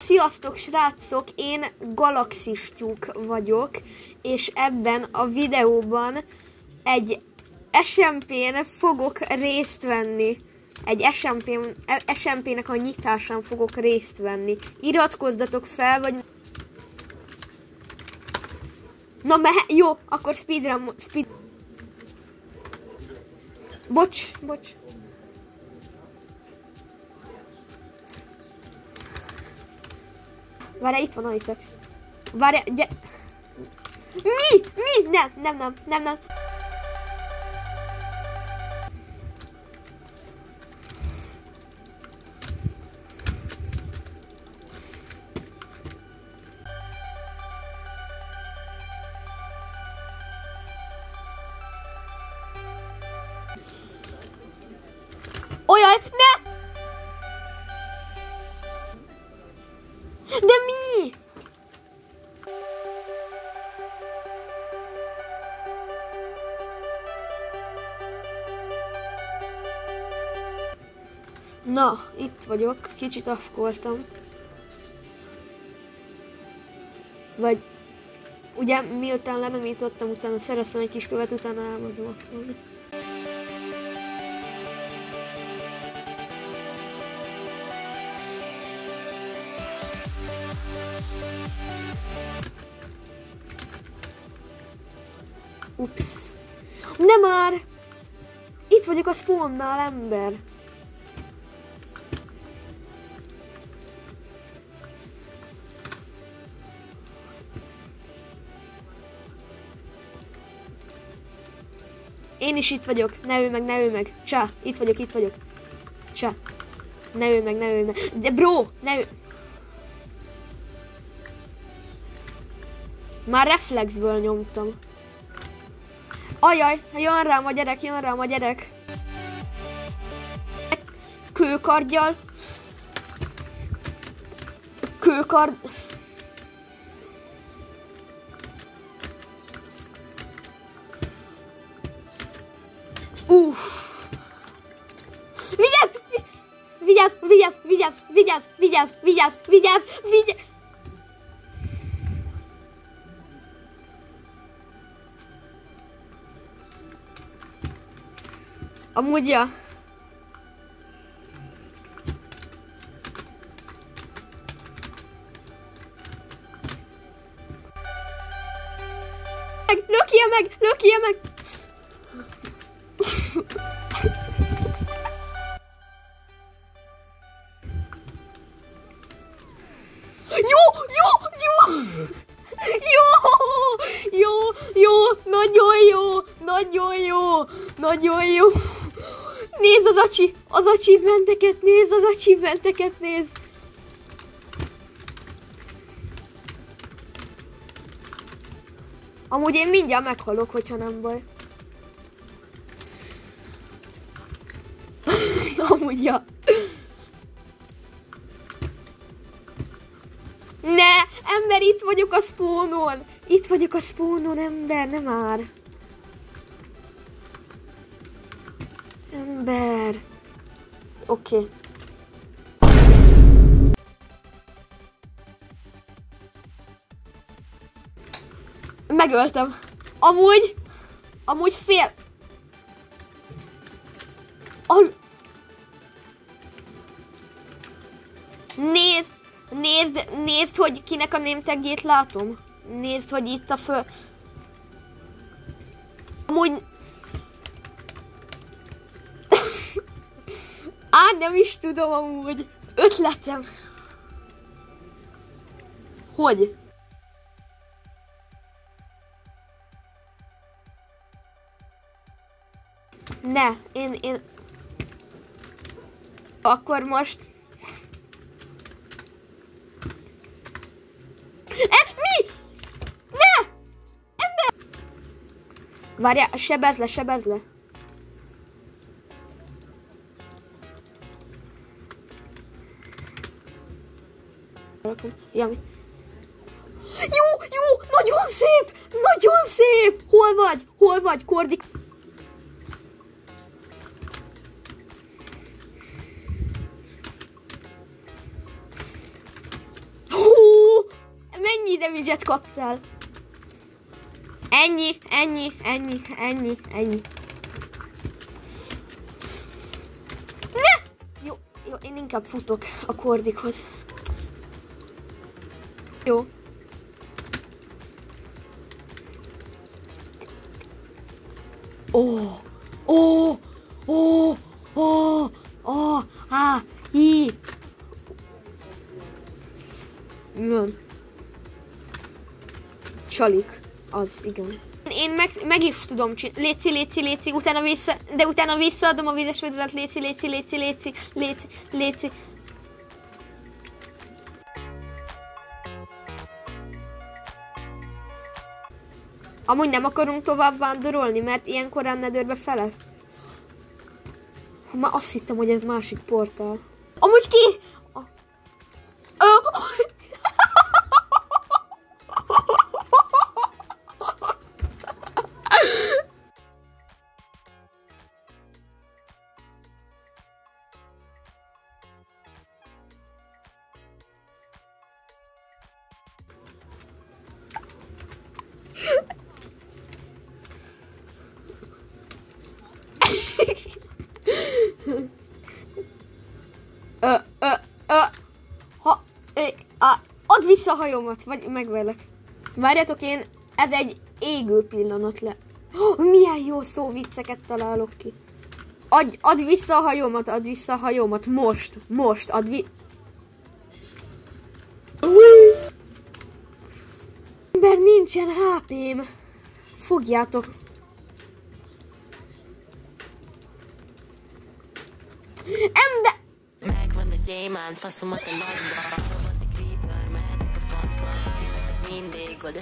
Sziasztok srácok, én Galaxis tyúk vagyok, és ebben a videóban egy SMP-n fogok részt venni. Egy SMP-nek a nyitásán fogok részt venni. Iratkozzatok fel, vagy... Na jó, akkor speedrun... Bocs. Várj, itt van Aitex. Várj, gyere. Mi? Nem. Olyan, ne! De mi? Na, itt vagyok, kicsit afkoltam. Vagy, ugye miután lenemítottam, utána szereztem egy kis követ, utána elmondom afkolni. Ups. Nem már! Itt vagyok a spawnnál, ember. Én is itt vagyok. Ne ölj meg. Csá, itt vagyok. Csá. Ne ölj meg. De bro, ne ölj. Már reflexből nyomtam. Ajaj, jön rám a gyerek. Kőkardjal. Kőkard... Vigyázz! Amúgy ja. Lökje meg! Jó, nagyon jó. Nézd az achievementeket nézd. Amúgy én mindjárt meghalok, hogyha nem baj. Amúgy ja. Ne! Ember, itt vagyok a spawnon, ember, nem már. Ember. Oké. Megöltem. Amúgy fél... Nézd, hogy kinek a name tagjét látom. Nézd, hogy itt a föl... Amúgy... Nem is tudom amúgy. Ötletem. Hogy? Ne, én... Akkor most... Mi? Ne! Ember! Várjál, sebezd le. Jami. Jó, nagyon szép! Hol vagy, Kordik? Ennyi damage-et kaptál. Ennyi. Ne! Jó, én inkább futok a kordikhoz. Jó. Mi van? Csalik. Az, igen. Én meg is tudom csinálni. Léci, utána visszaadom a vizes vödröt. Léci. Amúgy nem akarunk tovább vándorolni, mert ilyen korán Netherbe fele. Már azt hittem, hogy ez másik portál. Amúgy ki? Add vissza a hajómat, vagy megverlek. Várjatok, ez egy égő pillanat le. Milyen jó szóvicceket találok ki. Add vissza a hajómat, most, add Ember, nincsen HP-m. Fogjátok. Ember! Megvan a gyémánt, faszom a te nagyba. Mindig oda